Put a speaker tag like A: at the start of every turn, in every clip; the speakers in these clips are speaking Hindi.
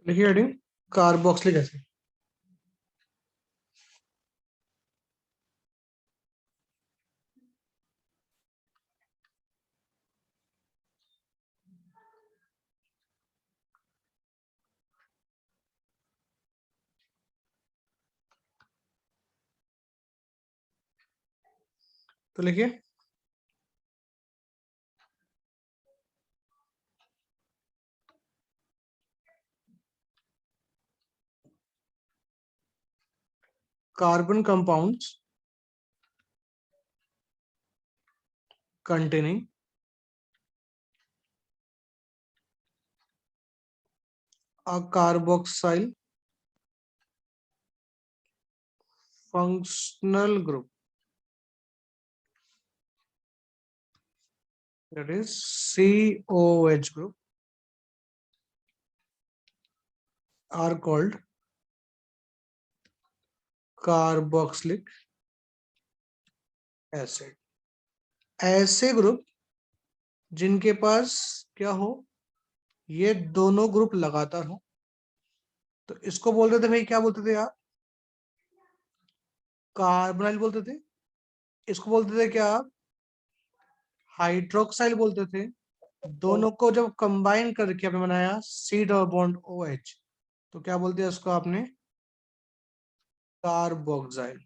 A: लिखिए हेडिंग कार्बोक्सिलिक एसिड। तो लिखिए carbon compounds containing a carboxyl functional group, that is COH group, are called carboxylic acid। ऐसे ग्रुप जिनके पास क्या हो, ये दोनों ग्रुप लगातार हो, तो इसको बोलते थे भाई, क्या बोलते थे आप? कार्बोनाइल बोलते थे। इसको बोलते थे क्या आप? हाइड्रोक्साइल बोलते थे। दोनों को जब कंबाइन करके आपने बनाया सी डबल बॉन्ड OH, तो क्या बोलते हैं उसको आपने? कार्बोक्साइल।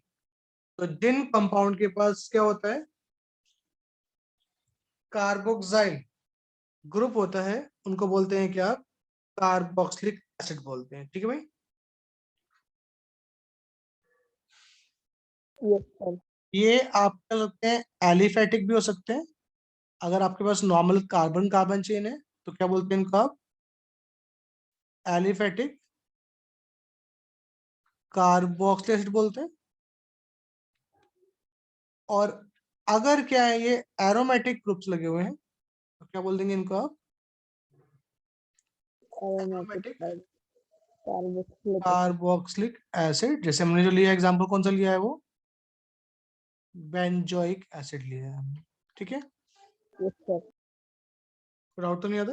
A: तो जिन कंपाउंड के पास क्या होता है, कार्बोक्साइल ग्रुप होता है, उनको बोलते हैं क्या? कार्बोक्सिलिक एसिड बोलते हैं। ठीक है भाई?
B: Yes sir.
A: ये आप कह सकते हैं एलिफेटिक भी हो सकते हैं। अगर आपके पास नॉर्मल कार्बन कार्बन चेन है तो क्या बोलते हैं इनको आप? एलिफेटिक कार्बोक्सिलिक एसिड बोलते हैं। और अगर क्या है, ये एरोमेटिक ग्रुप्स लगे हुए हैं तो क्या बोल देंगे इनको आप?
B: Aromatic carboxylic
A: carboxylic acid. जैसे हमने जो लिया एग्जांपल कौन सा लिया है, वो बेंजोइक एसिड लिया है हमने। ठीक है?
B: Yes sir.
A: डाउट तो नहीं आता?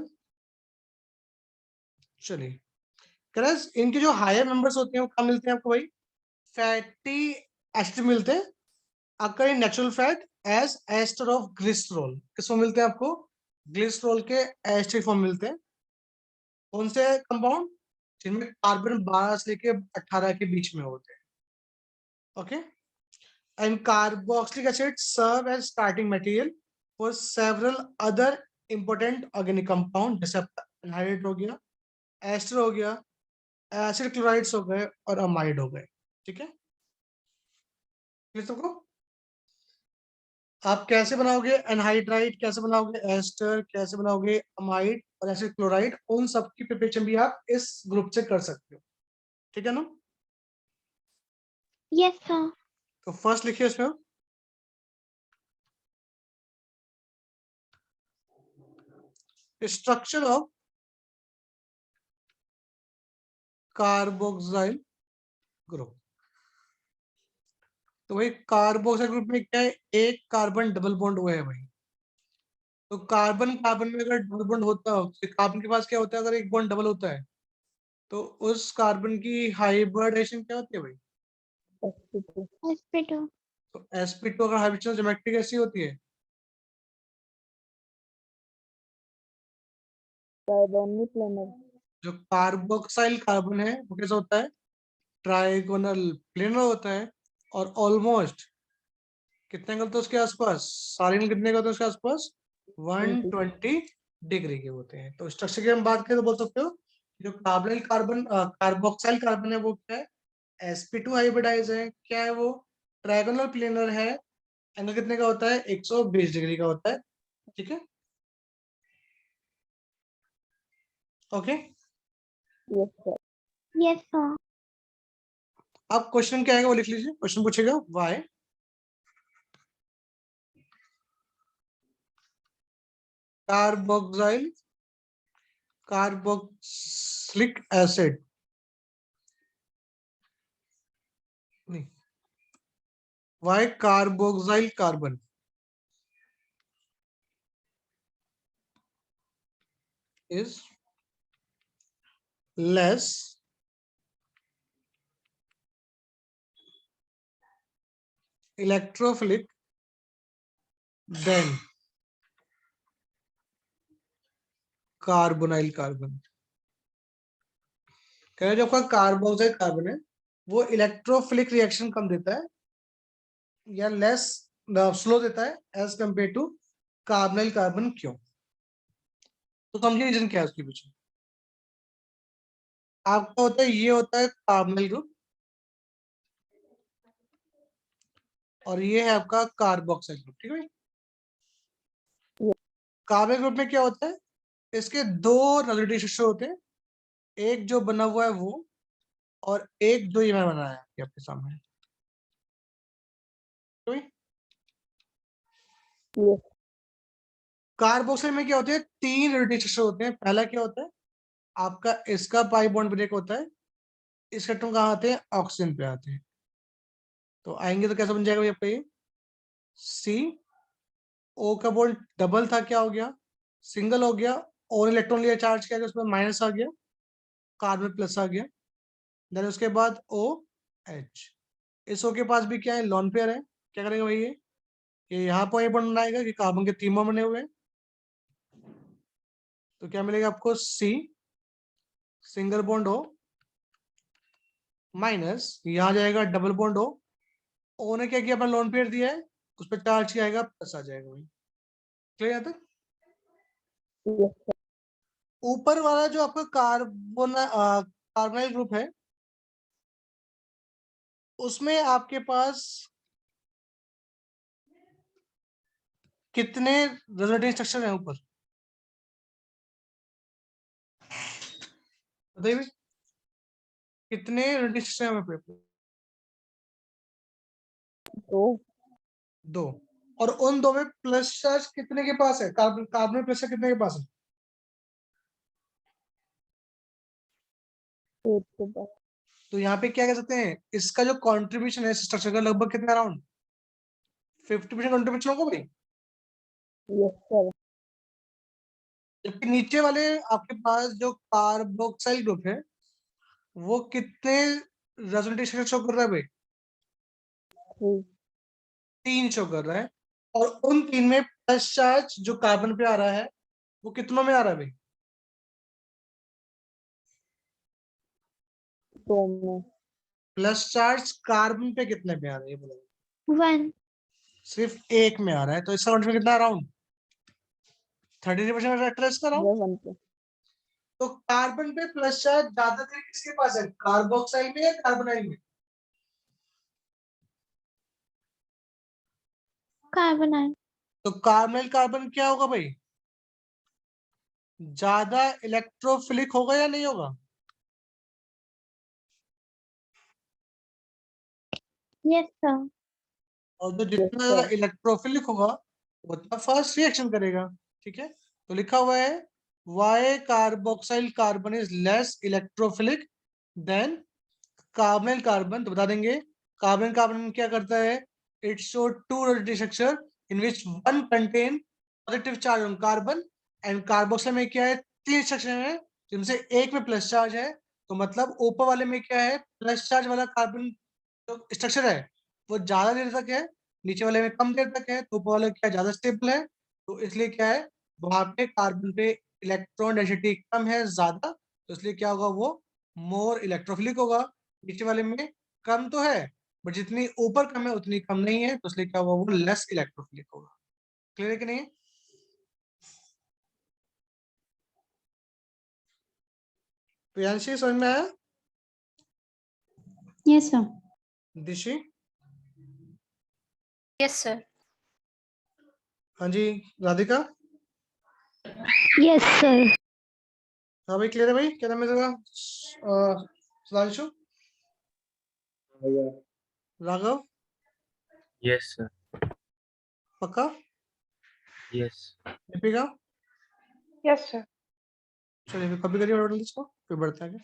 A: चलिए, करेस इनके जो हायर मेंबर्स होते हैं वो कहाँ मिलते हैं आपको भाई? फैटी एसिड मिलते हैं, occur in natural fat as ester of glycerol. किसमें मिलते हैं आपको? ग्लिसरॉल के एस्टर फॉर्म मिलते हैं। कौन से कंपाउंड? जिनमें कार्बन 12 से लेके 18 के बीच में होते हैं। Okay? And carboxylic acid serve as starting material for several other important organic compound, जैसे आपका एनहाइड्रेट हो गया, एस्टर हो गया, एसिड क्लोराइड्स हो गए और अमाइड हो गए। ठीक है? सबको आप कैसे बनाओगे एनहाइड्राइड, कैसे बनाओगे एस्टर, कैसे बनाओगे अमाइड और एसिड क्लोराइड, उन सब की प्रिपरेशन भी आप इस ग्रुप से कर सकते हो। ठीक है ना?
B: Yes sir.
A: तो फर्स्ट लिखिए इसमें स्ट्रक्चर ऑफ कार्बोक्साइल ग्रुप। तो भाई कार्बोक्साइल ग्रुप में क्या है? एक कार्बन डबल बॉन्ड हुआ है भाई। तो कार्बन कार्बन में अगर डबल बॉन्ड होता हो तो कार्बन के पास क्या होता है? अगर एक बॉन्ड डबल होता है तो उस कार्बन की हाइब्रिडाइजेशन क्या होती है भाई?
B: sp2
A: तो sp2 अगर हाइब्रिडाइजेशन ज्योमेट्री कैसी होती है?
B: Carbonic planar.
A: जो कार्बोक्साइल कार्बन है वो कैसा होता है? ट्राइगोनल प्लेनर होता है। और ऑलमोस्ट कितने एंगल तो उसके आसपास, सारे एंगल कितने का होता है उसके आसपास? 120 डिग्री के होते हैं। तो स्ट्रक्चर की हम बात करें तो बोल सकते हो जो कार्बोनिल कार्बन कार्बोक्साइल कार्बन है वो क्या है? sp2 हाइब्रिडाइज है। क्या है वो? ट्राइगोनल प्लेनर है। एंगल कितने का होता है? 120 डिग्री का होता है। ठीक है? Okay?
B: Yes sir. Yes sir.
A: अब क्वेश्चन क्या आएगा वो लिख लीजिए। क्वेश्चन पूछेगा वाई कार्बोक्साइल कार्बोक्सिलिक एसिड, नहीं, why carboxyl carbon is less electrophilic than carbonyl carbon. कह रहे जो आपका कार्बोक्साइल कार्बन है वो इलेक्ट्रोफिलिक रिएक्शन कम देता है या लेस स्लो देता है as compare to carbonyl carbon. क्यों? तो समझिए रीजन क्या है उसके पीछे। आपका होता है ये होता है कार्बोनाइल ग्रुप और ये है आपका कार्बोक्साइल ग्रुप। ठीक है भाई। कार्बोनाइल ग्रुप में क्या होता है, इसके दो रेजोनेटिव स्ट्रक्चर होते हैं, एक जो बना हुआ है वो और एक जो ये मैं बनाया है आपके सामने।
B: Yes.
A: कार्बोक्सिल में क्या होते हैं, तीन रेजोनेटिव स्ट्रक्चर होते हैं। पहला क्या होता है आपका, इसका पाई बॉन्ड ब्रेक होता है, इसके एटम कहाँ आते हैं, ऑक्सीजन पे आते हैं। तो आएंगे तो कैसा बन जाएगा आपका ये सी ओ का बॉन्ड डबल था, क्या हो गया, सिंगल हो गया, और इलेक्ट्रॉन लिया चार्ज किया गया, उसमें माइनस आ गया, कार्बन प्लस आ गया। देन उसके बाद ओ एच, इस ओ के पास भी क्या है, लॉन पेयर है। क्या करेगा भाई ये यहाँ पर बॉन्ड बनाएगा कि कार्बन के तीन बॉन्ड बने हुए हैं। तो क्या मिलेगा आपको, सी सिंगल बॉन्ड हो माइनस, यहाँ जाएगा डबल बॉन्ड हो, ओ ने क्या किया, अपना लोन पेयर दिया है, उस पर चार्ज किया आएगा, प्लस आ जाएगा भाई। क्लियर है? तक
B: Yes, sir.
A: ऊपर वाला जो आपका कार्बोनाइल ग्रुप है उसमें आपके पास कितने रेजोनेटिव स्ट्रक्चर हैं ऊपर, बताइए भाई, कितने रेजोनेटिव स्ट्रक्चर हैं वहाँ पे?
B: So,
A: दो। और उन दो में प्लस चार्ज कितने के पास है, कार्बन कार्बन में प्लस चार्ज कितने के पास है?
B: 8 to the
A: तो यहाँ पे क्या कह सकते हैं, इसका जो कॉन्ट्रीब्यूशन है स्ट्रक्चर का लगभग कितना, अराउंड 50% कॉन्ट्रीब्यूशन होगा भाई।
B: yes, sir.
A: जबकि नीचे वाले आपके पास जो कार्बोक्साइल ग्रुप है वो कितने रेजोनेटिव स्ट्रक्चर शो कर रहा है भाई,
B: 3.
A: तीन शो कर रहा है। और उन तीन में प्लस चार्ज जो कार्बन पे आ रहा है वो कितनों में आ रहा है भाई,
B: 2 में
A: प्लस चार्ज कार्बन पे कितने पे आ रहा है ये बोलो।
B: 1.
A: सिर्फ एक में आ रहा है, तो इसका कॉन्ट्रीब्यूशन कितना, अराउंड 33% रेक्टर इसका अराउंड।
B: 1 पे.
A: तो कार्बन पे प्लस चार्ज ज्यादातर किसके पास है, कार्बोक्साइल में या कार्बोनाइल में?
B: Carbonyl.
A: तो कार्बोनाइल कार्बन क्या होगा भाई, ज्यादा इलेक्ट्रोफिलिक होगा या नहीं होगा?
B: Yes, sir.
A: और जो
B: Yes,
A: जितना ज्यादा
B: sir.
A: इलेक्ट्रोफिलिक होगा उतना फास्ट रिएक्शन करेगा। ठीक है, तो लिखा हुआ है why carboxyl carbon is less electrophilic than carbonyl carbon. तो बता देंगे कार्बन कार्बन क्या करता है, it show two rotative structure in which one contain positive charge on carbon, and carboxyl में क्या है, तीन स्ट्रक्चर है जिनसे एक में प्लस चार्ज है। तो मतलब ऊपर वाले में क्या है, प्लस चार्ज वाला कार्बन जो स्ट्रक्चर है वो ज्यादा देर तक है, नीचे वाले में कम देर तक है, तो ऊपर वाले क्या ज्यादा स्टेबल है। तो इसलिए क्या है, वहां पे कार्बन पे इलेक्ट्रॉन डेंसिटी कम है ज्यादा, तो इसलिए क्या होगा, वो मोर इलेक्ट्रोफिलिक होगा। नीचे वाले में कम तो है बट जितनी ऊपर कम है उतनी कम नहीं है, तो इसलिए क्या होगा, वो लेस इलेक्ट्रोफिलिक होगा। क्लियर है कि नहीं? प्रियांशी समझ में आया?
B: Yes, sir.
A: दिशी?
C: Yes, sir.
A: हाँ जी। राधिका?
B: Yes, sir.
A: हाँ भाई, क्लियर है भाई, क्या नाम है तेरा? सुधांशु? राघव?
D: Yes, sir.
A: पक्का?
D: Yes.
A: दीपिका?
C: Yes, sir.
A: चलिए फिर कॉपी करिए टोटल इसको, फिर बढ़ते हैं आगे।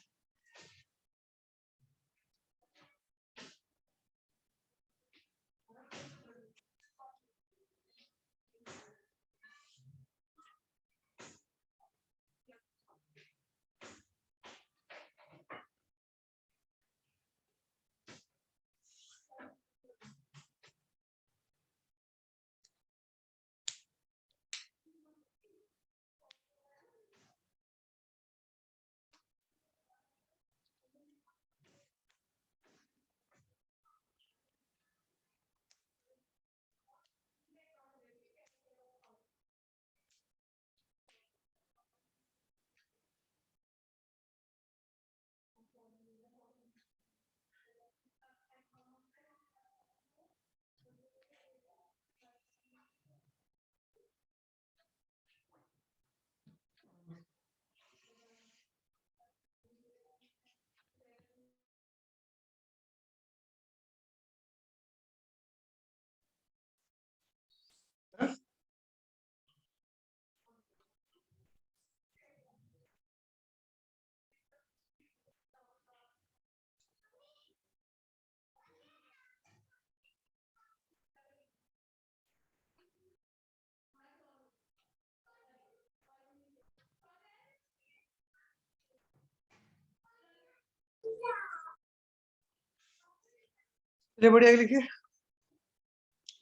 A: चलिए बढ़िया लिखिए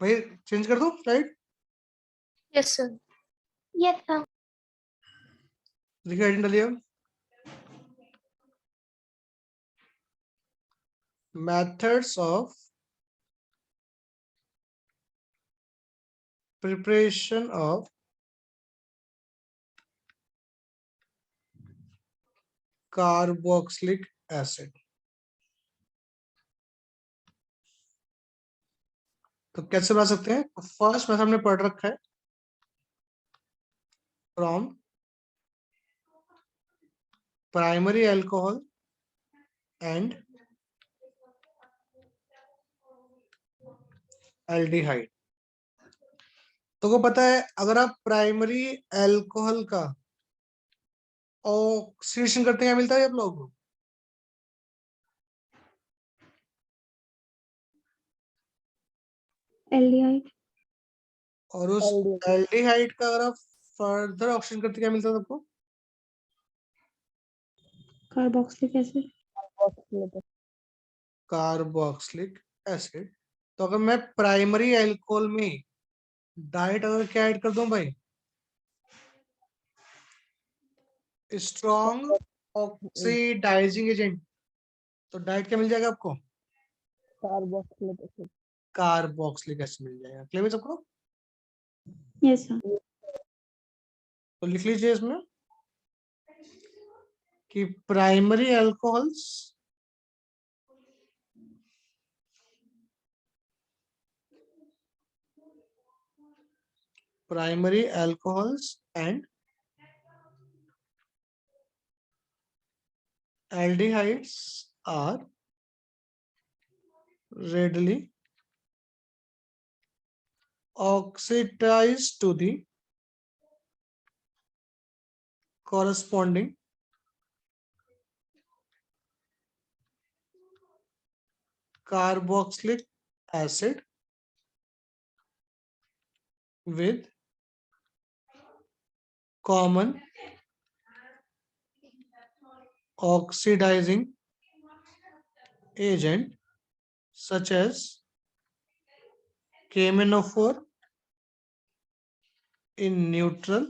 A: भाई, चेंज कर दो right.
C: Yes, sir.
B: Yes, sir.
A: देखिए हेडिंग डालिए, methods of preparation of carboxylic acid. तो कैसे बना सकते हैं? फर्स्ट मेथड हमने पढ़ रखा है, from primary alcohol and aldehyde. तो को पता है अगर आप प्राइमरी अल्कोहल का ऑक्सीडेशन करते हैं क्या मिलता है आप लोगों को?
B: Aldehyde.
A: और उस एल्डिहाइड का अगर आप फर्दर ऑक्सीडेशन करते क्या मिलता है आपको?
B: Carboxylic acid.
A: Carboxylic acid. तो अगर मैं प्राइमरी अल्कोहल में डाइट अगर क्या ऐड कर दूं भाई, स्ट्रॉन्ग ऑक्सीडाइजिंग एजेंट, तो डाइट क्या मिल जाएगा आपको?
C: Carboxylic acid.
A: कार्बोक्सिलिक एसिड मिल जाएगा। क्लियर है सबको?
B: Yes, sir.
A: तो लिख लीजिए इसमें कि primary alcohols and aldehydes are readily oxidized to the corresponding carboxylic acid with common oxidizing agent such as KMnO4 in neutral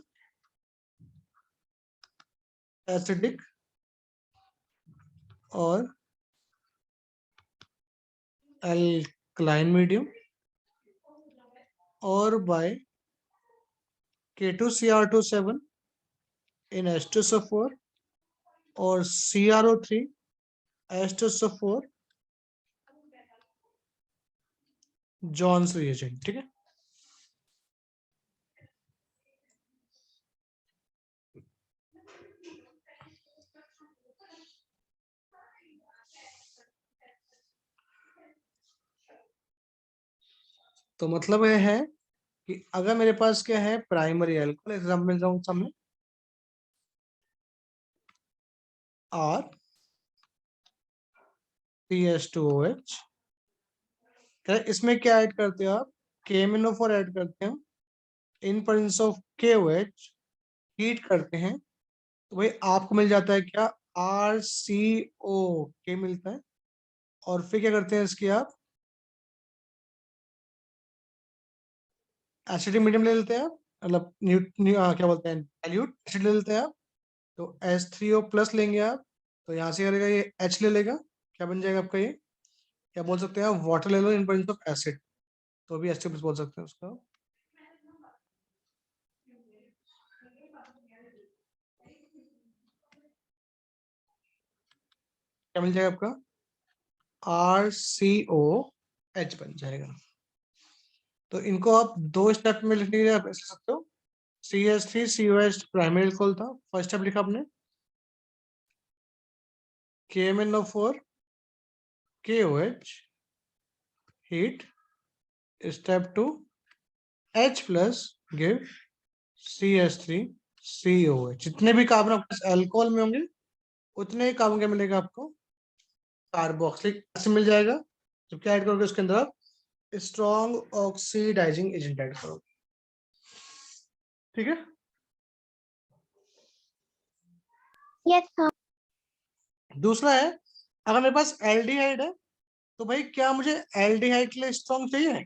A: acidic or alkaline medium, or by K2Cr27 in H2SO4 or CrO3 H2SO4 Johns reagent. ठीक है, तो मतलब यह है कि अगर मेरे पास क्या है प्राइमरी अल्कोहल, एग्जाम्पल मिल जाऊँ सामने R CH2OH, इसमें क्या ऐड करते हो आप? KMnO4 ऐड करते हैं, in presence of KOH heat करते हैं, तो भाई आपको मिल जाता है क्या? RCOK मिलता है। और फिर क्या करते हैं इसकी आप एसिडिक मीडियम ले लेते हैं आप, मतलब क्या बोलते हैं डाइल्यूट एसिड ले लेते हैं आप, तो H3O प्लस लेंगे आप, तो यहाँ से करेगा ये H ले लेगा, क्या बन जाएगा आपका ये? क्या बोल सकते हैं आप? वाटर ले लो इन प्रेजेंस ऑफ एसिड, तो भी H2 प्लस बोल सकते हैं उसका। क्या मिल जाएगा आपका? RCOH बन जाएगा। तो इनको आप दो स्टेप में लिखने के लिए आप ऐसे सकते हो। CH3COH प्राइमरी अल्कोहल था, फर्स्ट स्टेप लिखा आपने, KMnO4 KOH heat, step 2 H plus give CH3COH। जितने भी कार्बन आपके अल्कोहल में होंगे उतने ही कार्बन क्या मिलेगा आपको? कार्बोक्सिलिक एसिड मिल जाएगा। तो क्या ऐड करोगे उसके अंदर आप? स्ट्रॉन्ग ऑक्सीडाइजिंग एजेंट ऐड करोगे। ठीक है,
B: Yes, sir.
A: दूसरा है अगर मेरे पास एल्डिहाइड है तो भाई क्या मुझे एल्डिहाइड के लिए स्ट्रॉन्ग चाहिए?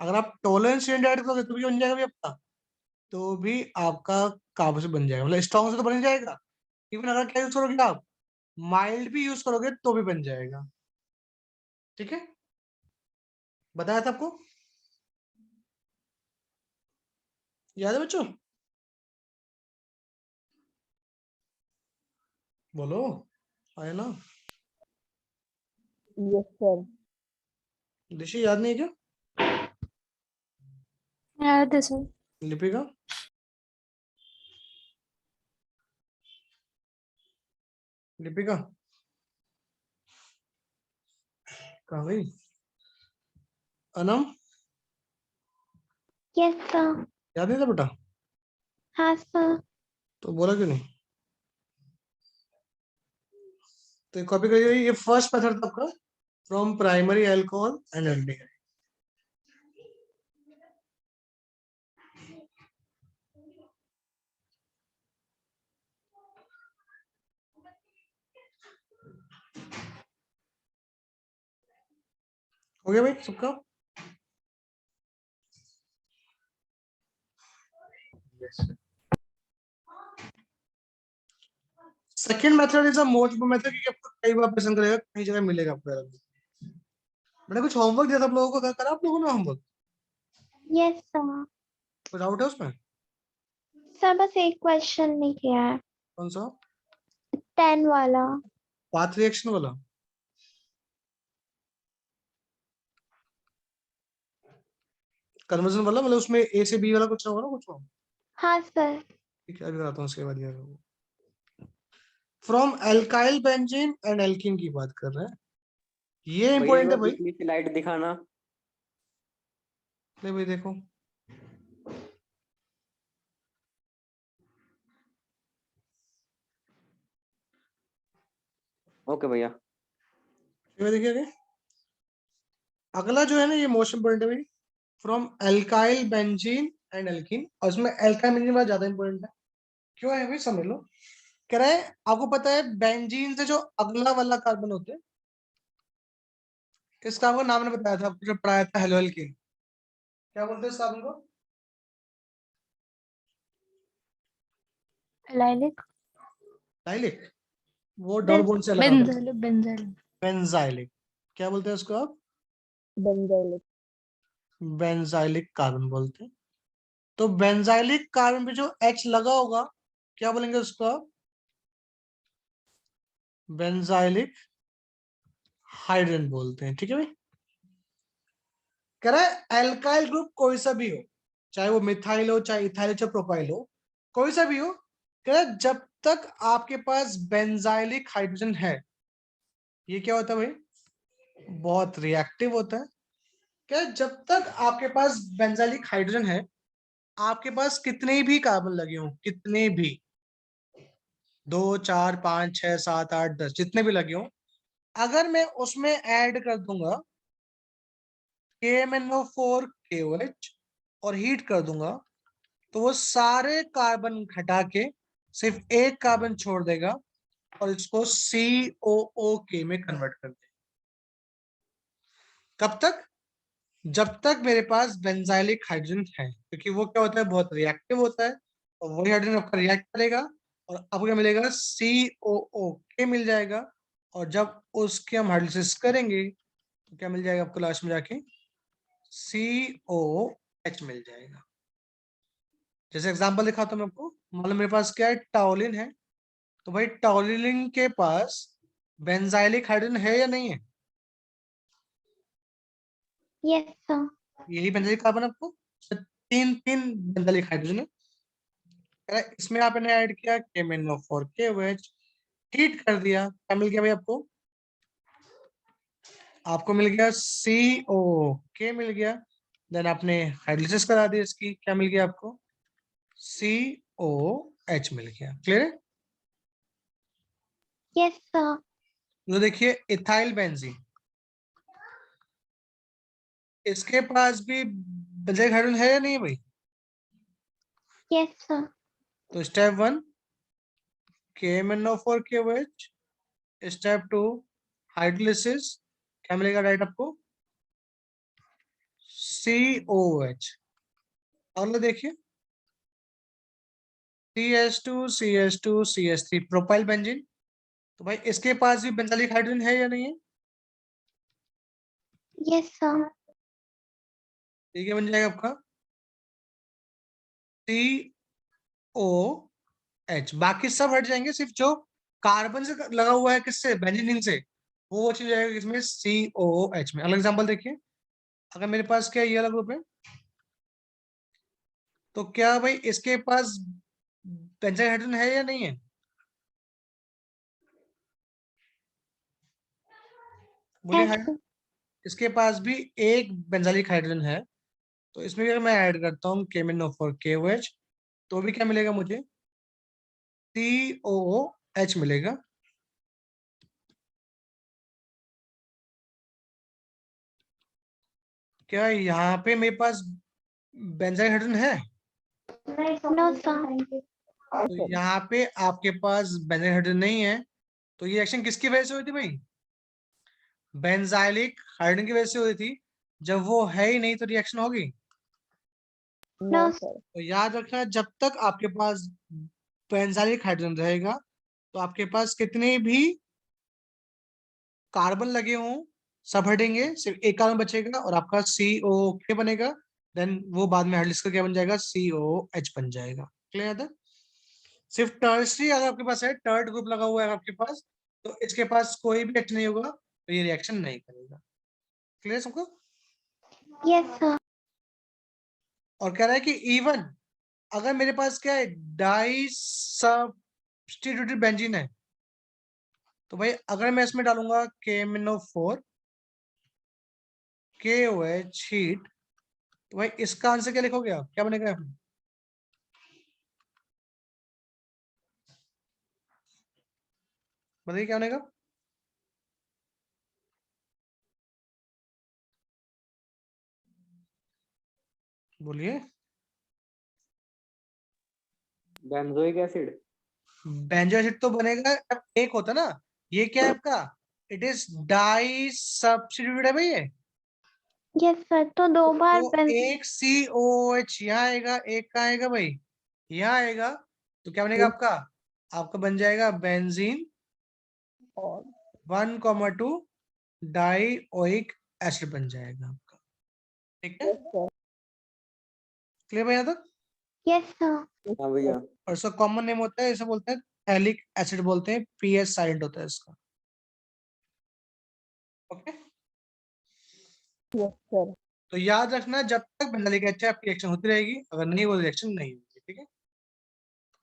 A: अगर आप टॉलरेंस चेंज ऐड करोगे तो भी बन जाएगा भी आपका, तो भी आपका कार्ब से बन जाएगा, मतलब स्ट्रॉन्ग से तो बन ही जाएगा। इवन अगर क्या यूज करोगे आप, माइल्ड भी यूज करोगे तो भी बन जाएगा। ठीक है, बताया था आपको, याद है बच्चों? बोलो, आया ना?
C: Yes sir.
A: ऋषि याद नहीं है क्या?
C: याद है सर।
A: लिपिका? लिपिका कहाँ गई? Anam
B: yes sir.
A: याद नहीं था बेटा?
B: हाँ सर।
A: तो बोला क्यों नहीं? तो कॉपी करिए, ये फर्स्ट मेथड था आपका, from primary alcohol and aldehyde. हो गया भाई सबका?
D: Yes, sir.
A: Second method is a most method, क्योंकि आपको कई बार पसंद करेगा, कई जगह मिलेगा आपको। मैंने कुछ होमवर्क दिया था आप लोगों को, करा आप लोगों ने होमवर्क?
B: Yes sir.
A: कुछ डाउट है उसमें?
B: सर बस एक क्वेश्चन नहीं किया है,
A: कौन सा?
B: 10 वाला।
A: पाथ रिएक्शन वाला? कन्वर्जन वाला, मतलब उसमें ए से बी वाला कुछ होगा ना कुछ हो?
B: हाँ सर।
A: ठीक है, अभी कराता हूँ उसके बाद। यार from alkyl benzene and alkene की बात कर रहे हैं, ये
E: भैया एक
A: इंपॉर्टेंट है
E: बार
A: भाई।
E: पिछली स्लाइड दिखाना।
A: ले भाई देखो,
E: ओके भैया।
A: ये देखिए आगे। अगला जो है ना, ये मोस्ट इंपॉर्टेंट है भाई, from alkyl benzene and alkene, और इसमें एल्काइल बेंजीन बहुत ज्यादा इंपॉर्टेंट है। क्यों है भाई, समझ लो। कह रहे हैं आपको पता है बेंजीन से जो अगला वाला कार्बन होते हैं, इस कार्बन को नाम ने बताया था आपको जब पढ़ाया था, हेलो एल्कीन। क्या बोलते हैं इस कार्बन को?
C: लाइलिक।
A: डाइलिक? वो डबल बॉन्ड से अलग आता है।
C: बेंजाइल।
A: बेंजाइलिक। क्या बोलते हैं उसको आप?
C: बेंजाइलिक।
A: बेंजाइलिक कार्बन बोलते हैं। तो बेंजाइलिक कार्बन पे जो H लगा होगा, क्या बोलेंगे उसको आप? बेंजाइलिक हाइड्रोजन बोलते हैं। ठीक है भाई, कह रहा है एल्काइल ग्रुप कोई सा भी हो, चाहे वो मिथाइल हो, चाहे इथाइल हो, चाहे प्रोपाइल हो, कोई सा भी हो, कह रहा है जब तक आपके पास बेंजाइलिक हाइड्रोजन है, ये क्या होता है भाई? बहुत रिएक्टिव होता है। क्या है, जब तक आपके पास बेंजाइलिक हाइड्रोजन है, आपके पास कितने भी कार्बन लगे हों, कितने भी, 2 4 5 6 7 8 10 जितने भी लगे हों, अगर मैं उसमें ऐड कर दूंगा KMnO4 KOH और हीट कर दूंगा, तो वो सारे कार्बन घटा के सिर्फ एक कार्बन छोड़ देगा और इसको COOK में कन्वर्ट कर देगा। कब तक? जब तक मेरे पास बेंजाइलिक हाइड्रोजन है, क्योंकि वो क्या होता है, बहुत रिएक्टिव होता है, और वही हाइड्रोजन आपका रिएक्ट करेगा और आपको क्या मिलेगा? COOK मिल जाएगा। और जब उसके हम हाइड्रोलिसिस करेंगे तो क्या मिल जाएगा आपको लास्ट में जाके? COH मिल जाएगा। जैसे एग्जांपल दिखाता हूं मैं आपको, मतलब मेरे पास क्या है, टाओलिन है, तो भाई टाओलिन के पास बेंजाइलिक हाइड्रोजन है या नहीं है?
B: Yes sir.
A: यही बेंजाइलिक कार्बन आपको, तो तीन तीन बेंजाइलिक हाइड्रोजन है। कह रहा है, इसमें आपने ऐड किया KMnO4 KOH, हीट कर दिया, क्या मिल गया भाई आपको? आपको मिल गया COK मिल गया। देन आपने हाइड्रोलिसिस करा दी इसकी, क्या मिल गया आपको? COH मिल गया। क्लियर है?
B: Yes sir.
A: तो देखिए इथाइल बेंजीन, इसके पास भी बेंजाइलिक हाइड्रोजन है या नहीं भाई?
B: Yes, sir.
A: तो step 1 KMnO4 KOH, step 2 hydrolysis, क्या मिलेगा राइट आपको? COH। अगला देखिए CH2 CH2 CH3 propyl benzene. तो भाई इसके पास भी बेंजालिक हाइड्रोजन है या नहीं है?
B: Yes, sir.
A: ठीक है, बन जाएगा आपका COH। बाकी सब हट जाएंगे, सिर्फ जो कार्बन से लगा हुआ है किससे, बेंजीन से, वो चीज जाएगा इसमें COOH में। अगला एग्जांपल देखिए, अगर मेरे पास क्या ये वाला ग्रुप है, तो क्या भाई इसके पास बेंजाइल हाइड्रोजन है या नहीं है? बोलिए
B: Yes,
A: है।
B: sir.
A: इसके पास भी एक बेंजालिक हाइड्रोजन है, तो इसमें भी अगर मैं ऐड करता हूँ KMnO4 KOH, तो भी क्या मिलेगा मुझे? COOH मिलेगा। क्या यहाँ पे मेरे पास बेंजाइल हाइड्रोजन है?
B: No, sir.
A: तो यहाँ पे आपके पास बेंजाइल हाइड्रोजन नहीं है, तो ये रिएक्शन किसकी वजह से हुई थी भाई? बेंजाइलिक हाइड्रोजन की वजह से हुई थी। जब वो है ही नहीं तो रिएक्शन होगी?
C: No,
B: No,
C: sir.
A: तो याद रखना, जब तक आपके पास बेंजाइलिक हाइड्रोजन रहेगा, तो आपके पास कितने भी कार्बन लगे हों सब हटेंगे, सिर्फ एक कार्बन बचेगा और आपका COK बनेगा। देन वो बाद में हाइड्रोलिसिस का क्या बन जाएगा? COH बन जाएगा। क्लियर है? सिर्फ टर्सरी अगर आपके पास है, टर्ड ग्रुप लगा हुआ है आपके पास, तो इसके पास कोई भी रिएक्शन नहीं होगा, तो ये रिएक्शन नहीं करेगा। क्लियर सबको?
B: yes, sir.
A: और कह रहा है कि इवन अगर मेरे पास क्या है, डाई सब्स्टिट्यूटेड बेंजीन है, तो भाई अगर मैं इसमें डालूंगा KMnO4 KOH हीट, तो भाई इसका आंसर क्या लिखोगे आप, क्या बनेगा यहाँ पे? बताइए क्या बनेगा? बोलिए।
E: Benzoic acid.
A: बेंजो एसिड तो बनेगा, अब एक होता ना, ये क्या है आपका? इट इज डाई सब्स्टिट्यूटेड है भाई ये।
B: Yes, sir. तो दो बार
A: तो एक COH यहाँ आएगा, एक कहाँ आएगा भाई? यहाँ आएगा। तो क्या बनेगा आपका? आपका बन जाएगा बेंजीन
C: और
A: 1,2 डाईओइक एसिड बन जाएगा आपका। ठीक है,
C: yes, sir.
A: क्लियर भैया तक?
B: yes, sir.
E: हाँ भैया।
A: और इसका कॉमन नेम होता है, इसे बोलते हैं थैलिक एसिड बोलते हैं, PS साइलेंट होता है इसका। Okay,
C: Yes, sir.
A: तो याद रखना, जब तक बेंजालिक एसिड आपकी रिएक्शन होती रहेगी, अगर नहीं वो रिएक्शन नहीं होगी। ठीक है,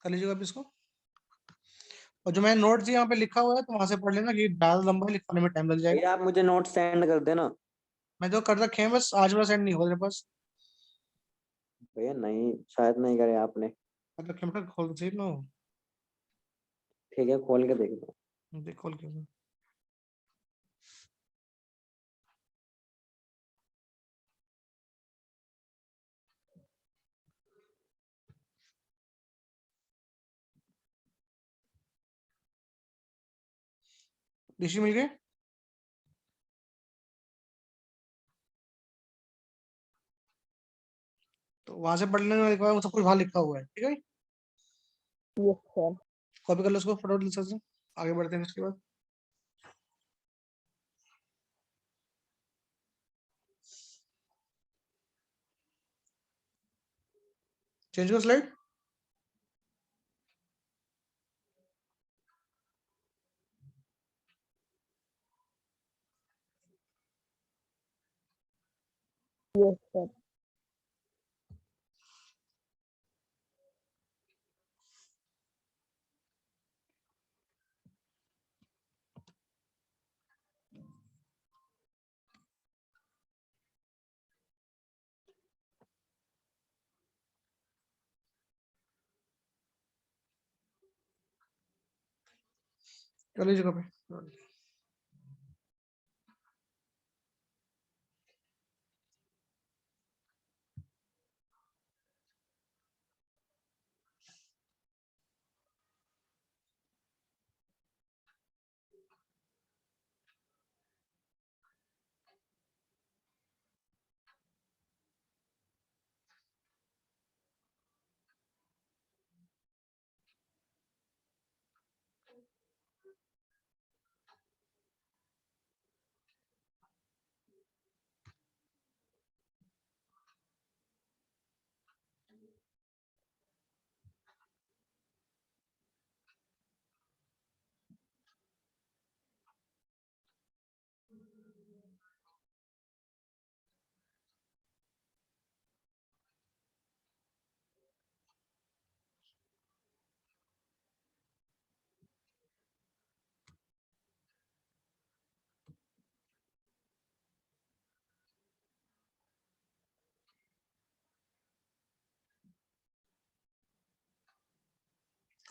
A: कर लीजिएगा आप इसको। और जो मैंने नोट्स यहाँ पे लिखा हुआ है, तो वहां से पढ़ लेना, कि ज्यादा लंबा है, लिखने में टाइम लग जाएगा।
E: भैया आप मुझे नोट सेंड कर देना।
A: मैं तो कर रखे हैं, बस आज वाला सेंड नहीं हुआ मेरे पास।
E: भैया नहीं, शायद नहीं करे आपने।
A: कर रखे हैं, बेटा, खोल के लो।
E: ठीक है, खोल के देख लो।
A: देख खोल के। ऋषि मिल गए? तो वहां से पढ़ लेने के बाद सब कुछ वहां लिखा हुआ है। ठीक है,
C: Yes, sir.
A: कॉपी कर लो उसको फटाफट से, आगे बढ़ते हैं इसके बाद। चेंज करो स्लाइड।
C: Yes, sir.
A: कर लीजिए कॉपी।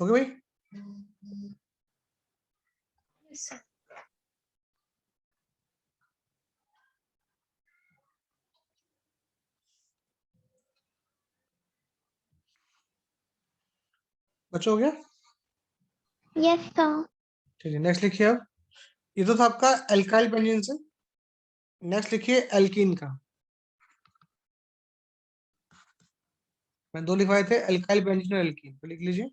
A: ओके भाई,
B: Yes, sir.
A: बच्चों हो गया?
B: Yes, sir.
A: ठीक है, नेक्स्ट लिखिए अब। ये तो था आपका एल्काइल बेंजीन से। नेक्स्ट लिखिए एल्कीन का। मैं दो लिखवाए थे, एल्काइल बेंजीन और एल्कीन, तो लिख लीजिए।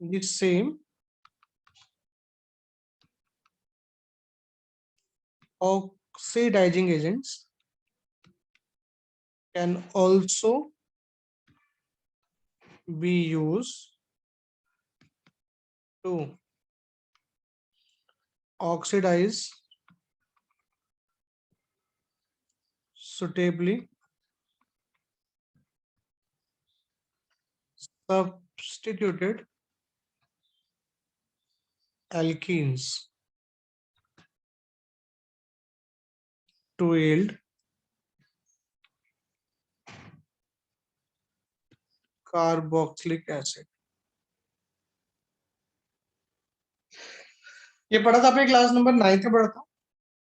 A: The same oxidizing agents can also be used to oxidize suitably substituted alkenes to yield carboxylic acid। ये पढ़ा था आपने क्लास नंबर 9 में पढ़ा था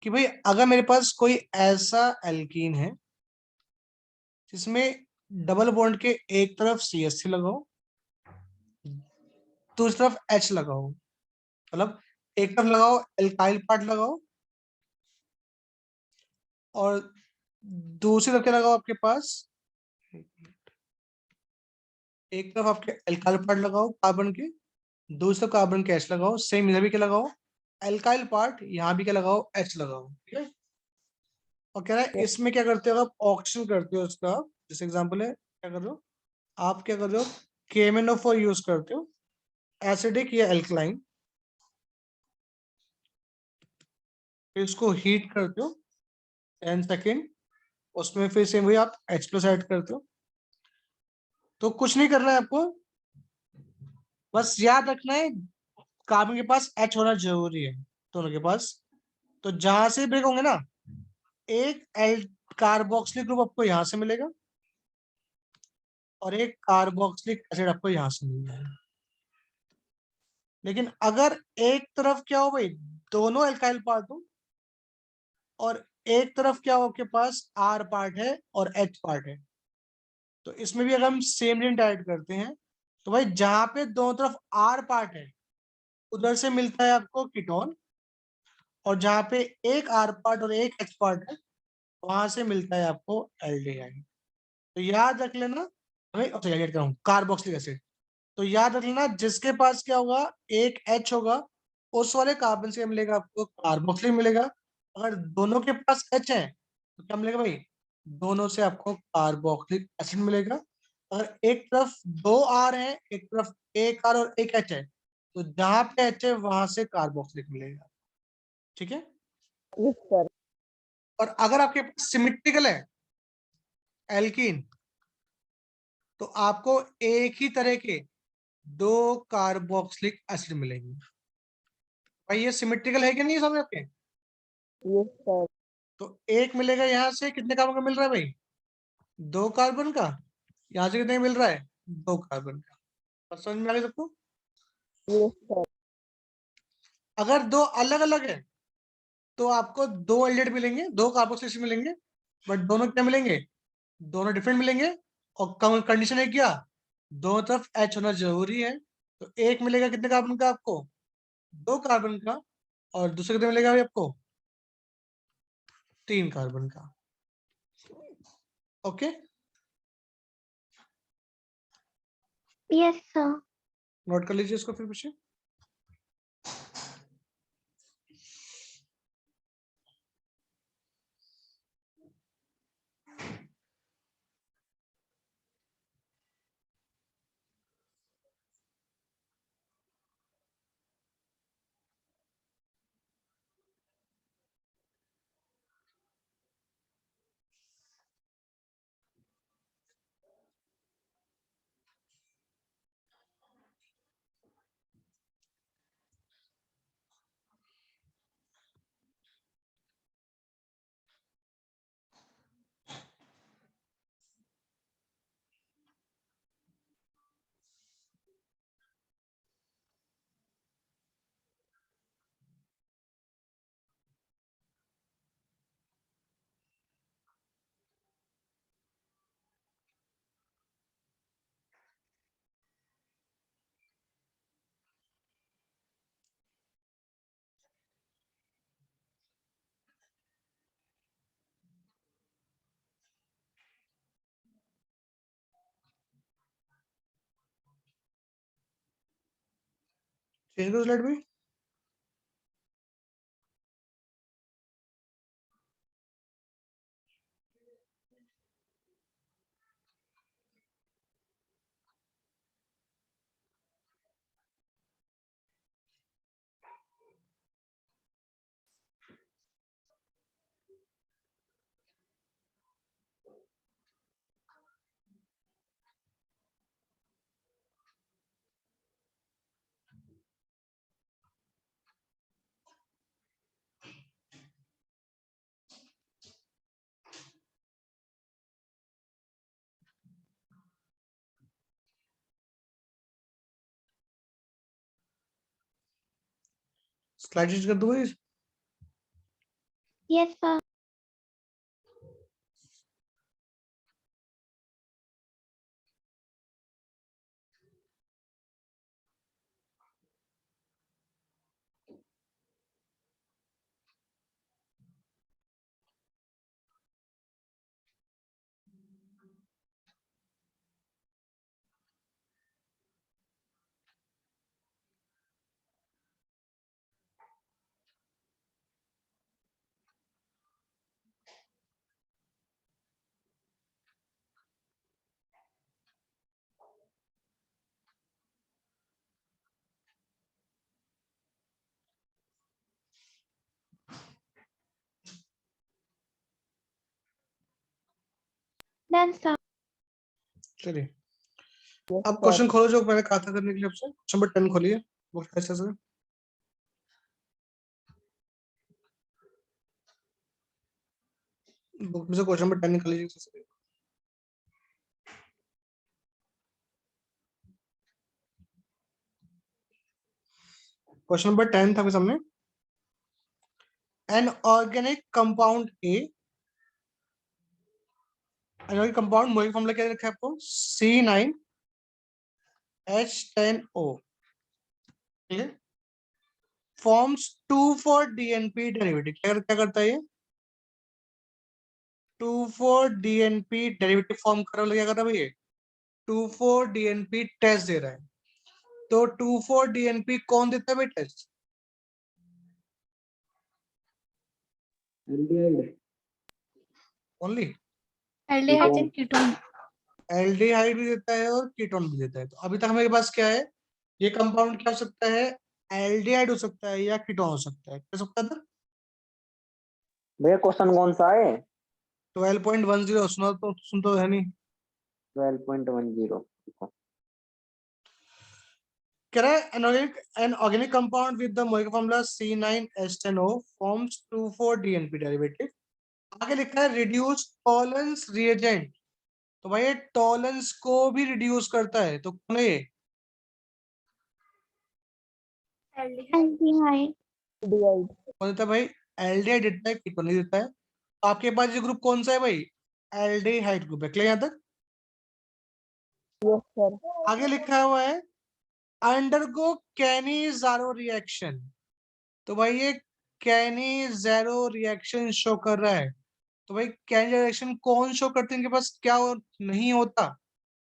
A: कि भाई अगर मेरे पास कोई ऐसा एल्कीन है जिसमें डबल बॉन्ड के एक तरफ CH3 लगाओ, दूसरी तरफ H लगाओ, मतलब एक तरफ लगाओ एल्काइल पार्ट लगाओ और दूसरी तरफ क्या लगाओ आपके पास, एक तरफ आपके एल्काइल पार्ट लगाओ कार्बन के, दूसरे कार्बन के H लगाओ, सेम इधर भी क्या लगाओ एल्काइल पार्ट, यहाँ भी क्या लगाओ H लगाओ, ठीक है। और कह रहा है इसमें क्या करते हो आप, ऑक्सीजन करते हो उसका, जैसे एग्जांपल है क्या कर रहे हो आप, क्या कर रहे हो KMnO4 यूज करते हो, एसिडिक या एल्कलाइन, फिर उसको हीट करते हो 10 सेकेंड, उसमें फिर से वही आप H+ ऐड करते हो। तो कुछ नहीं करना है आपको, बस याद रखना है कार्बन के पास H होना जरूरी है दोनों के पास। तो जहां से ब्रेक होंगे ना, एक एल कार्बोक्सिलिक ग्रुप आपको यहां से मिलेगा और एक कार्बोक्सिलिक एसिड आपको यहां से मिल जाएगा। लेकिन अगर एक तरफ क्या हो भाई, दोनों एल्काइल पार्ट हो और एक तरफ क्या हो आपके पास R पार्ट है और H पार्ट है, तो इसमें भी अगर हम सेम रिएजेंट ऐड करते हैं तो भाई जहां पे दोनों तरफ R पार्ट है उधर से मिलता है आपको कीटोन, और जहां पे एक R पार्ट और एक H पार्ट है वहां से मिलता है आपको एल्डिहाइड। तो याद रख लेना, कार्बोक्सिलिक एसिड। तो याद रख लेना जिसके पास क्या होगा, एक H होगा, उस वाले कार्बन से मिलेगा आपको कार्बोक्सिलिक मिलेगा। अगर दोनों के पास H है तो क्या मिलेगा भाई, दोनों से आपको कार्बोक्सिलिक एसिड मिलेगा। अगर एक तरफ दो R है, एक तरफ एक R और एक H है, तो जहां पे H है वहां से कार्बोक्सिलिक मिलेगा, ठीक है।
C: Yes, sir.
A: और अगर आपके पास सिमेट्रिकल है एल्कीन, तो आपको एक ही तरह के दो कार्बोक्सिलिक एसिड मिलेंगे। भाई ये सिमेट्रिकल है कि नहीं समझ आपके?
C: Yes, sir.
A: तो एक मिलेगा यहाँ से, कितने कार्बन का मिल रहा है भाई, दो कार्बन का। यहाँ से कितने मिल रहा है, दो कार्बन का। बस समझ में आ गया सबको?
C: Yes, sir.
A: अगर दो अलग अलग है तो आपको दो एल्डिहाइड मिलेंगे, दो कार्बोक्सिल मिलेंगे, बट दोनों क्या मिलेंगे, दोनों डिफरेंट मिलेंगे। और कंडीशन है क्या, दोनों तरफ H होना जरूरी है। तो एक मिलेगा कितने कार्बन का आपको, दो कार्बन का, और दूसरे कितने मिलेगा भाई आपको, तीन कार्बन का। Okay,
B: Yes, sir.
A: नोट कर लीजिए इसको फिर पीछे। चेंज करो स्लाइड में। स्लाइड चेंज कर दूं भाई।
B: Yes, sir. Done, sir.
A: चलिए
C: Yes,
A: अब
C: sir.
A: क्वेश्चन खोलो जो मैंने कहा था करने के लिए आपसे। क्वेश्चन नंबर 10 खोलिए बुक कैसे से। बुक में से क्वेश्चन नंबर 10 निकाल लीजिए। क्वेश्चन नंबर 10 था आपके सामने। An organic compound A, inorganic compound molecular formula क्या रखा है आपको, C9H10O, ठीक है, फॉर्म्स 2,4-DNP डेरिवेटिव। क्या करता है ये, 2,4-DNP डेरिवेटिव फॉर्म कर रहा है। क्या कर रहा है भाई ये, 2,4-DNP टेस्ट दे रहा है। तो 2,4-DNP कौन देता है भाई test,
E: aldehyde
A: only
B: Aldehyde and ketone.
A: Aldehyde भी देता है और कीटोन भी देता है। तो अभी तक हमारे पास क्या है, ये कंपाउंड क्या हो सकता है, एल्डिहाइड हो सकता है या कीटोन हो सकता है। क्या हो सकता था,
E: भैया क्वेश्चन कौन सा है?
A: 12.10 सुना तो सुन तो है नहीं।
E: 12.10
A: कह रहा है an organic compound with the molecular formula C9H10O forms 2,4-DNP derivative। आगे लिखा है रिड्यूस टॉलरेंस रिएजेंट। तो भाई ये टॉलरेंस को भी रिड्यूस करता है। तो कौन है ये,
B: Aldehyde.
C: Aldehyde.
A: कौन देता है भाई, एल्डिहाइड देता है, कीटोन नहीं देता है। तो आपके पास ये ग्रुप कौन सा है भाई, एल्डिहाइड ग्रुप है। क्लियर यहाँ तक।
C: Yes, sir.
A: आगे लिखा हुआ है अंडरगो कैनिज़ारो रिएक्शन। तो भाई ये कैनिज़ारो रिएक्शन शो कर रहा है। तो भाई कैनिज़ारो रिएक्शन कौन शो करते हैं, इनके पास क्या नहीं होता,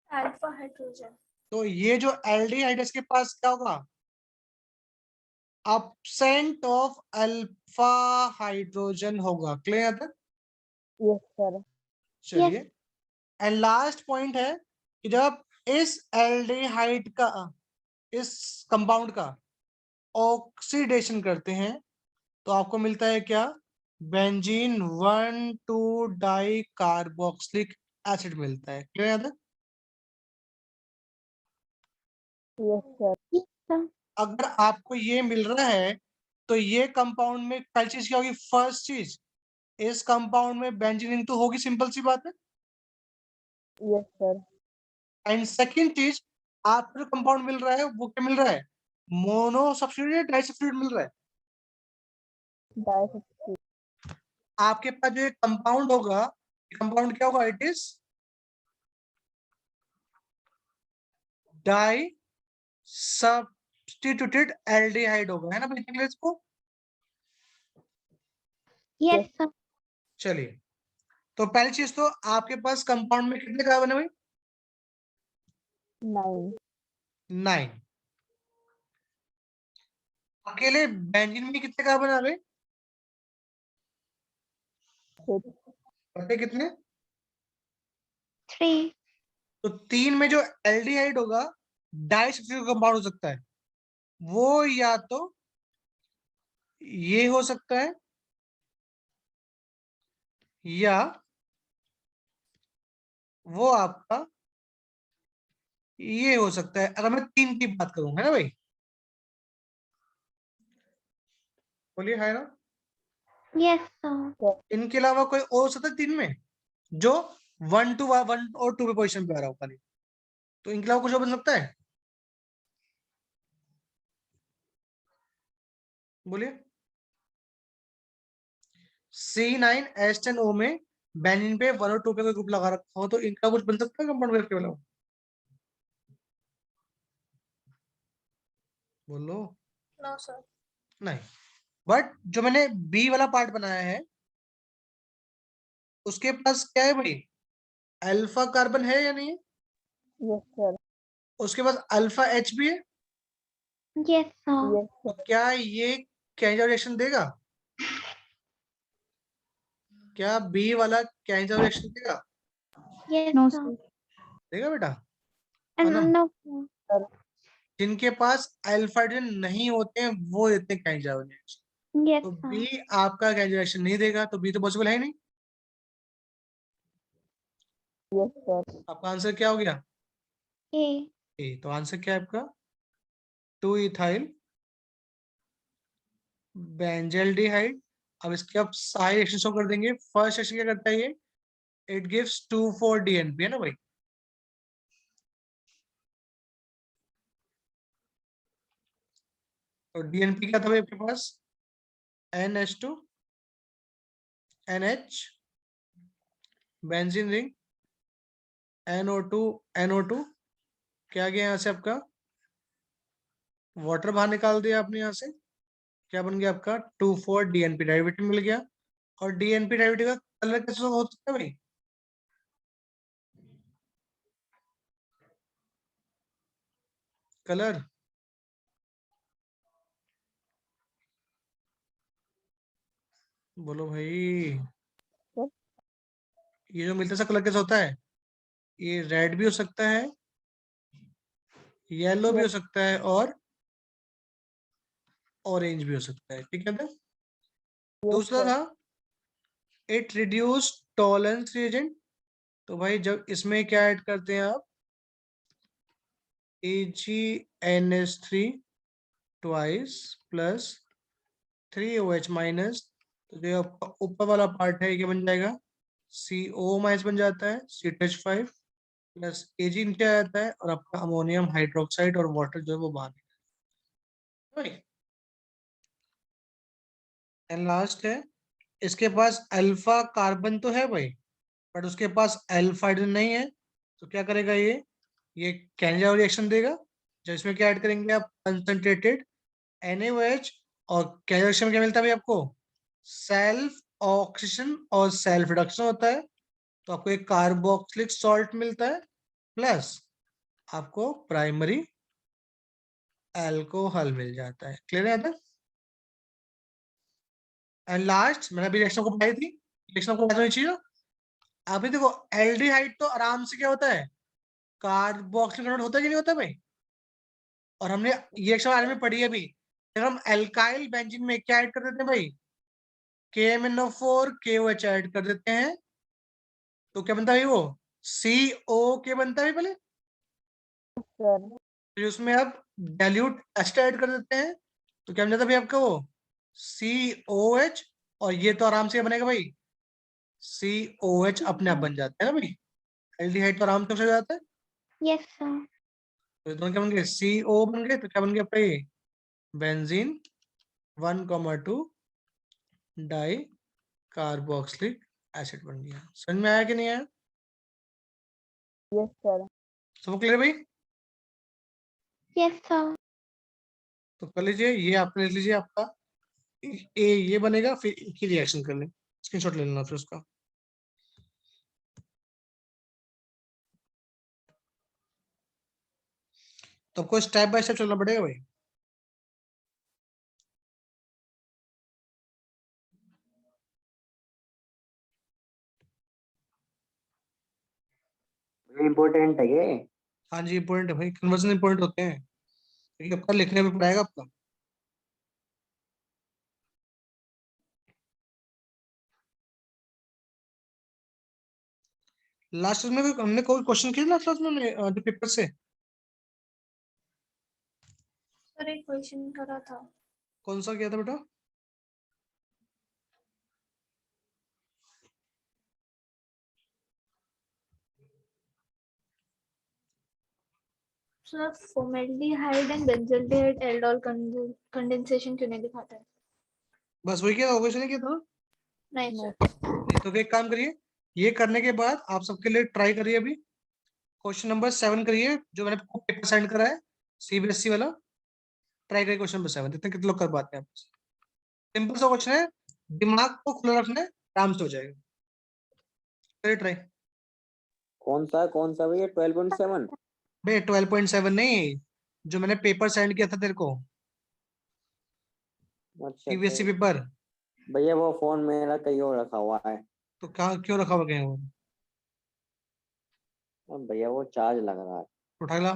B: Alpha hydrogen.
A: तो ये जो एल्डिहाइड है इसके पास क्या होगा, एब्सेंट ऑफ अल्फा हाइड्रोजन होगा। क्लियर तक।
C: Yes, sir.
A: चलिए एंड लास्ट पॉइंट है कि जब इस एल्डिहाइड का, इस कंपाउंड का ऑक्सीडेशन करते हैं तो आपको मिलता है क्या, बेंजीन 1,2 डाई कार्बोक्सिलिक एसिड मिलता है। क्लियर यहाँ तक।
C: Yes, sir.
B: Yes, sir.
A: अगर आपको ये मिल रहा है तो ये कंपाउंड में पहली चीज क्या होगी, फर्स्ट चीज इस कंपाउंड में बेंजीन रिंग तो होगी, सिंपल सी बात है।
C: Yes, sir.
A: एंड सेकंड चीज आपको जो कंपाउंड मिल रहा है वो क्या मिल रहा है, मोनो सब्स्टिट्यूट या डाई सब्स्टिट्यूट मिल रहा है।
C: Disubstitute.
A: आपके पास जो कंपाउंड होगा, कंपाउंड क्या होगा, it is di substituted aldehyde होगा, है ना भाई इंग्लिश को।
B: Yes, sir.
A: चलिए तो पहली चीज तो आपके पास कंपाउंड में कितने कार्बन है भाई,
C: 9.
A: 9। अकेले बेंजीन में कितने कार्बन आ गए?
C: 6
A: पता कितने?
B: 3.
A: तो 3 में जो एल्डिहाइड होगा डाइसब्स्टिट्यूटेड कंपाउंड हो सकता है, वो या तो ये हो सकता है या वो आपका ये हो सकता है, अगर मैं 3 की बात करूं, है ना भाई? बोलिए है ना?
B: Yes, sir.
A: इनके अलावा कोई और हो सकता है 3 में जो 1 और 2 पे पोजीशन पे आ रहा हो खाली, तो इनके अलावा कुछ और बन सकता है? बोलिए। C9H10O में बेनिन पे 1 और 2 पे कोई ग्रुप लगा रखा हो, तो इनका कुछ बन सकता है कंपाउंड करके वाला? बोलो।
F: No sir.
A: नहीं, बट जो मैंने बी वाला पार्ट बनाया है उसके पास क्या है भाई? अल्फा कार्बन है या नहीं है?
C: yes sir
A: उसके पास अल्फा एच भी है।
B: Yes, sir.
C: yes
A: तो
C: sir
A: क्या ये कैंजा रिएक्शन देगा? क्या बी वाला कैंजा रिएक्शन देगा?
B: Yes,
F: no
B: sir.
F: सर।
A: देगा बेटा?
B: And
A: ना?
B: no, sir.
A: जिनके पास अल्फा हाइड्रोजन नहीं होते हैं वो देते हैं कैंजा रिएक्शन।
B: Yes,
A: तो
B: sir.
A: बी आपका कैंजा रिएक्शन नहीं देगा, तो बी तो पॉसिबल है ही नहीं।
C: yes sir
A: आपका आंसर क्या हो गया?
B: A.
A: ए। तो आंसर क्या है आपका? 2 इथाइल बेंजल्डिहाइड। अब इसके आप सारे रिएक्शन शो कर देंगे। फर्स्ट रिएक्शन क्या करता है ये? इट गिव्स 2,4 DNP, है ना भाई? तो DNP क्या था भाई आपके पास? NH2 NH benzene ring NO2 NO2, क्या गया यहाँ से आपका? वाटर बाहर निकाल दिया आपने यहाँ से, क्या बन गया आपका? 2,4 DNP डेरिवेटिव मिल गया। और DNP डेरिवेटिव का कलर कैसे हो सकता है भाई? कलर बोलो भाई।
C: Sir?
A: ये जो मिलता है कलर कैसा होता है? ये रेड भी हो सकता है, येलो भी हो सकता है और ऑरेंज भी हो सकता है, ठीक है ना?
C: yes
A: दूसरा
C: sir
A: था इट रिड्यूस टॉलरेंस रिएजेंट। तो भाई जब इसमें क्या ऐड करते हैं आप? AgNH3 twice plus 3OH minus. तो जो आपका ऊपर वाला पार्ट है ये क्या बन जाएगा? CO माइनस बन जाता है, CH5 प्लस Ag नीचे आ जाता है और आपका अमोनियम हाइड्रोक्साइड और वाटर जो है वो बाहर निकलता है। एंड लास्ट है, इसके पास अल्फा कार्बन तो है भाई, बट उसके पास अल्फा हाइड्रोजन नहीं है। तो क्या करेगा ये कैंजा रिएक्शन देगा, जिसमें क्या ऐड करेंगे आप? Concentrated NaOH। और कैंजा रिएक्शन में क्या मिलता है भाई आपको? सेल्फ ऑक्सीजन और सेल्फ रिडक्शन होता है। तो आपको एक कार्बोक्सिलिक सॉल्ट मिलता है प्लस आपको प्राइमरी अल्कोहल मिल जाता है। क्लियर है? एंड लास्ट मैंने अभी रिएक्शन को बताई थी, रिएक्शन को बतानी चाहिए। अभी देखो एल्डिहाइड तो आराम से क्या होता है? कार्बोक्सिलिक कन्वर्ट होता है कि नहीं होता भाई? और हमने ये रिएक्शन बारे में पढ़ी है भी। जब हम एल्काइल बेंजीन में क्या ऐड कर देते हैं भाई? KMnO4 KOH ऐड कर देते हैं, तो क्या बनता है भाई? वो CO के बनता है भाई पहले।
C: sir
A: फिर उसमें आप डाइल्यूट एस्टर ऐड कर देते हैं, तो क्या बन जाता है भाई आपका? वो COH। और ये तो आराम से बनेगा भाई, COH अपने आप बन जाता है ना भाई। एल्डिहाइड तो आराम से हो जाता है।
B: Yes, sir.
A: तो ये दोनों क्या बन गए? CO बन गए। तो क्या बन गया भाई? बेंजीन 1,2 डाई कार्बोक्सिलिक एसिड बन गया। समझ में आया कि नहीं आया?
C: yes sir
A: सब क्लियर भाई?
B: Yes, sir.
A: तो कर लीजिए, ये आपने लिख लीजिए आपका ए ये बनेगा, फिर की रिएक्शन कर लें, स्क्रीनशॉट ले लेना फिर उसका। तो आपको स्टेप बाय स्टेप चलना पड़ेगा भाई।
E: इम्पोर्टेंट है ये।
A: हाँ जी इंपॉर्टेंट है भाई, कन्वर्जन इंपॉर्टेंट होते हैं क्योंकि आपका लिखने में पड़ेगा आपका। लास्ट में हमने कोई क्वेश्चन किया लास्ट क्लास में जो पेपर से?
B: सर एक क्वेश्चन करा था।
A: कौन सा किया था बेटा?
B: Sir formaldehyde and benzaldehyde aldol condensation क्यों नहीं दिखाता है?
A: बस वही किया था, क्वेश्चन नहीं किया था?
B: नहीं
C: नहीं
B: सर।
A: नहीं, तो एक काम करिए, ये करने के बाद आप सबके लिए ट्राई करिए अभी क्वेश्चन नंबर 7 करिए, जो मैंने आपको पेपर सेंड करा है सीबीएसई वाला। ट्राई करिए क्वेश्चन नंबर 7, देखते हैं कितने लोग कर पाते हैं आप। सिंपल सा क्वेश्चन है, दिमाग को खुला रखना है, आराम से हो जाएगा। करिए ट्राई।
E: कौन सा भैया 12.7?
A: बे 12.7 नहीं, जो मैंने पेपर सेंड किया था तेरे को,
E: अच्छा
A: सीबीएसई
E: अच्छा।
A: पेपर।
E: भैया वो फोन मेरा कहीं और रखा हुआ है।
A: तो क्या क्यों रखा हुआ है वो?
E: अब भैया वो चार्ज लग रहा है।
A: उठा ला।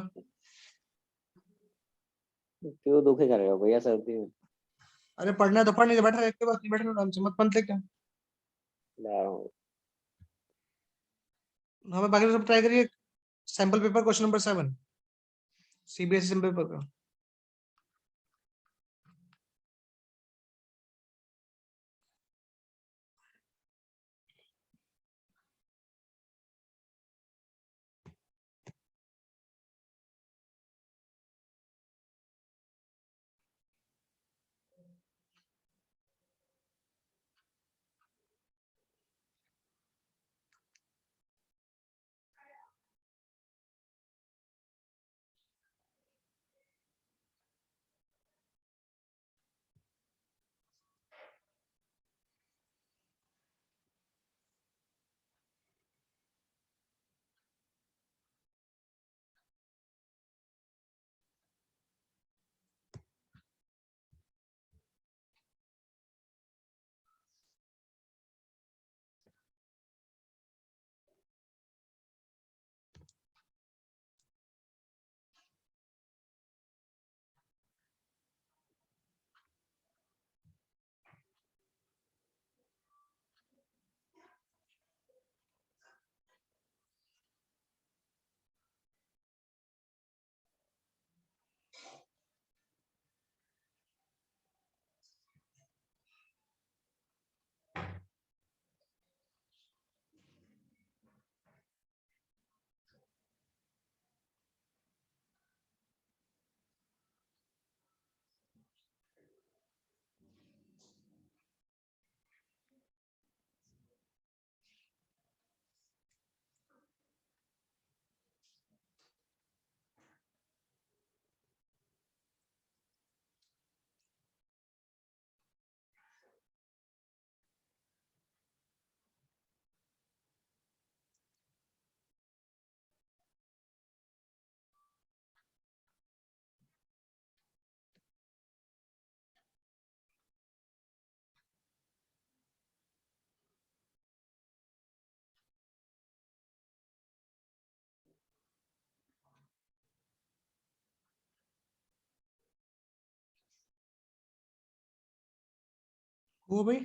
E: क्यों दुखी कर रहे हो भैया सर्दी में?
A: अरे पढ़ना है तो पढ़ने बैठ रहे, बैठ रहे आराम से, मत पंत क्या।
E: ला रहा हूँ।
A: हमें बाकी सब ट्राई करिए। Sample paper question number 7 CBSE sample paper का। वो भाई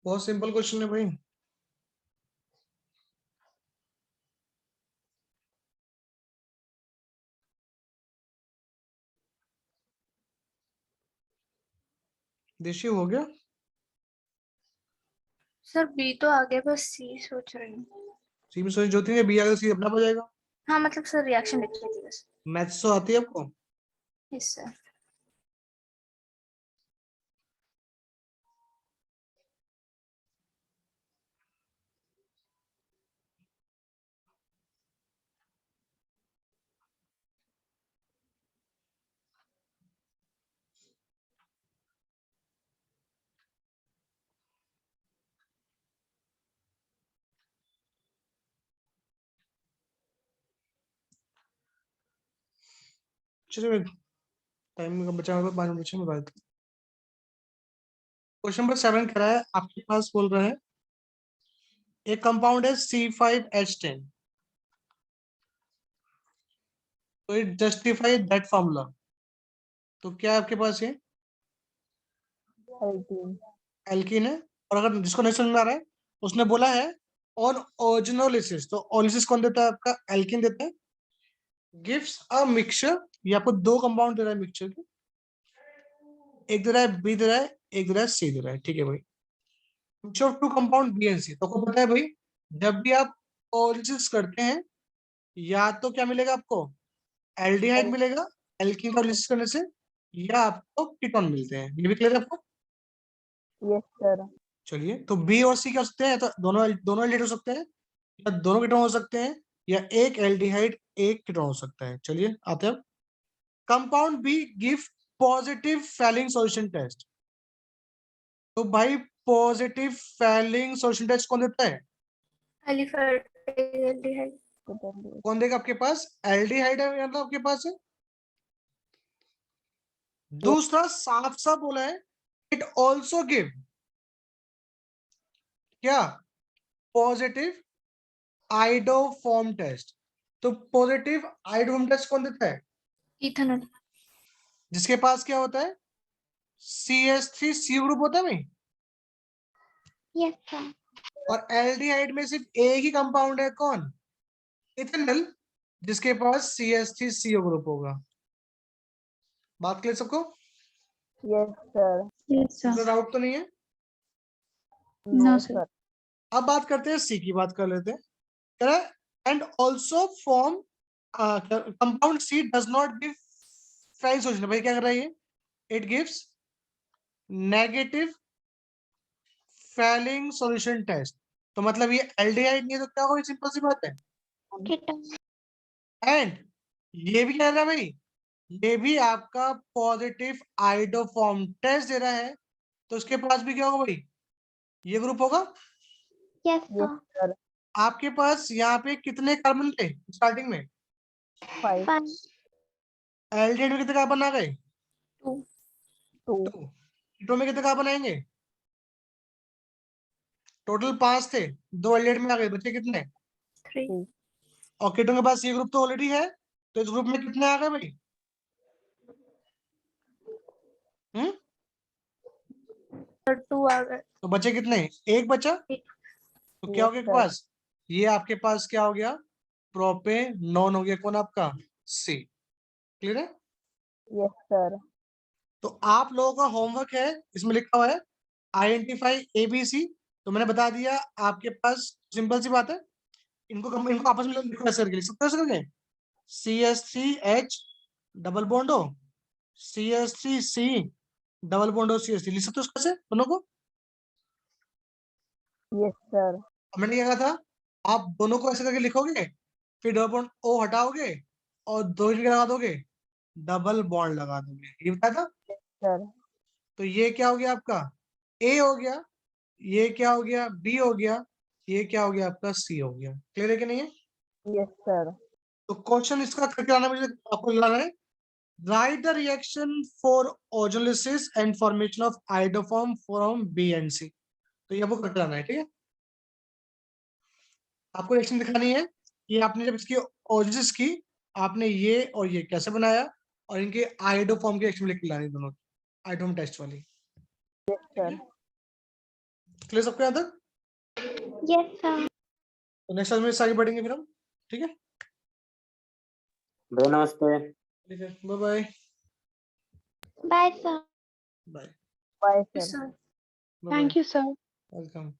A: बहुत सिंपल क्वेश्चन है भाई। देशी हो गया।
B: सर बी तो आगे, बस सी सोच रही हूँ।
A: सी में सोची ज्योति ने बी आ गया, सी अपना हो जाएगा।
B: हाँ मतलब सर रिएक्शन लिख रही थी बस।
A: मैथ्स तो आती है आपको?
B: Yes sir.
A: चलिए टाइम का बचा हुआ 5 मिनट बचे, मैं बात। क्वेश्चन नंबर 7 करा है आपके पास, बोल रहा है एक कंपाउंड है C5H10, तो इट जस्टिफाई दैट फॉर्मूला। तो क्या है आपके पास? ये
C: एल्कीन।
A: एल्कीन है। और अगर जिसको नहीं समझ में आ रहा है, उसने बोला है ऑन ओजोनोलिसिस, तो ओलिसिस कौन देता है? आपका एल्कीन देता है। गिव्स अ मिक्सचर, ये आपको दो कंपाउंड दे रहा है मिक्सचर के, एक दे रहा है बी दे रहा है, एक दे रहा है सी दे रहा है, ठीक है भाई। Mixture of two compound B and C, तो आपको पता है भाई जब भी आप ओलिसिस करते हैं या तो क्या मिलेगा आपको? एल्डिहाइड मिलेगा एल्कीन का ओलिसिस करने से, या आपको कीटोन मिलते हैं। ये भी क्लियर है आपको?
C: Yes sir.
A: चलिए, तो बी और सी क्या हो सकते हैं? तो दोनों दोनों एल्डिहाइड हो सकते हैं, या दोनों कीटोन हो सकते हैं, या एक एल्डिहाइड एक कीटोन हो सकता है। चलिए आते हैं। Compound B give positive Fehling solution test. तो भाई पॉजिटिव फैलिंग सॉल्यूशन टेस्ट कौन देता है?
B: एल्डिहाइड।
A: कौन देगा आपके पास? एल्डिहाइड है मतलब आपके पास है। दूसरा साफ साफ बोला है इट ऑल्सो गिव क्या? Positive iodoform test. तो पॉजिटिव आइडोफॉर्म टेस्ट कौन देता है?
B: इथेनॉल।
A: जिसके पास क्या होता है? CH3 ग्रुप होता है भाई।
B: Yes sir.
A: और एल्डिहाइड में सिर्फ एक ही कंपाउंड है, कौन? इथेनॉल, जिसके पास CH3CO ग्रुप होगा। बात क्लियर सबको?
C: Yes sir.
B: यस
A: इसमें डाउट तो नहीं है?
C: No
B: sir.
C: सर।
A: अब बात करते हैं सी की, बात कर लेते हैं। कह रहा है and also form compound C does not give Fehling solution. भाई क्या कर रहा है ये? It gives negative Fehling solution test. तो मतलब ये एल्डिहाइड नहीं है, तो क्या होगा? सिंपल सी बात है।
B: कीटोन।
A: एंड ये भी कह रहा है भाई, ये भी आपका पॉजिटिव आइडोफॉर्म टेस्ट दे रहा है, तो उसके पास भी क्या होगा भाई? ये ग्रुप होगा।
B: Yes
C: yes sir.
A: आपके पास यहाँ पे कितने कार्बन थे स्टार्टिंग में?
C: 5
A: एल्डिहाइड में कितने कार्बन आ गए?
B: 2
C: 2
A: 2। कीटोन में कितने कार्बन आएंगे? टोटल 5 थे, 2 एल्डिहाइड में आ गए, बचे कितने?
B: 3
A: और कीटोन के पास ये ग्रुप तो ऑलरेडी है, तो इस ग्रुप में कितने आ गए भाई? हम्म?
B: 2 आ गए।
A: तो बचे कितने? एक बचा। तो क्या हो
C: यस
A: गया आपके
C: सर।
A: पास? ये आपके पास क्या हो गया? प्रोपेनॉन हो गया। कौन आपका? सी। क्लियर है?
C: Yes sir.
A: तो आप लोगों का होमवर्क है, इसमें लिखा हुआ है आइडेंटिफाई ABC। तो मैंने बता दिया आपके पास, सिंपल सी बात है। इनको आपस में लिखो ऐसे करके, लिख सकते हो ऐसे करके। CH3H डबल बॉन्ड हो, CH3C डबल बॉन्ड हो, CH3 लिख सकते हो कैसे दोनों को?
C: Yes sir.
A: अब मैंने क्या कहा था, आप दोनों को ऐसे करके लिखोगे, फिर डबल बॉन्ड O हटाओगे और दो जगह लगा दोगे, डबल बॉन्ड लगा दोगे, ये बताया था।
C: सर।
A: तो ये क्या हो गया आपका? A हो गया, ये क्या हो गया? B हो गया, ये क्या हो गया आपका? C हो गया। क्लियर है कि नहीं है?
C: Yes sir.
A: तो क्वेश्चन इसका करके आना, मुझे आपको लाना है right the reaction for ozonolysis and formation of iodoform from B and C। तो ये आपको करके लाना है, ठीक है। आपको रिएक्शन दिखानी है कि आपने जब इसकी ओजोलिसिस की, आपने ये और ये कैसे बनाया, और इनके आइडोफॉर्म की रिएक्शन लिख के लानी, दोनों आइडोफॉर्म टेस्ट वाली।
C: Yes sir.
A: क्लियर सबको यहाँ तक?
B: Yes sir.
A: तो नेक्स्ट क्लास में सारी बढ़ेंगे फिर हम, ठीक है।
E: भैया नमस्ते।
A: ठीक है, bye bye.
B: Bye sir.
A: Bye.
C: Bye sir.
B: Sir.
A: Thank
B: thank you sir.
A: Welcome.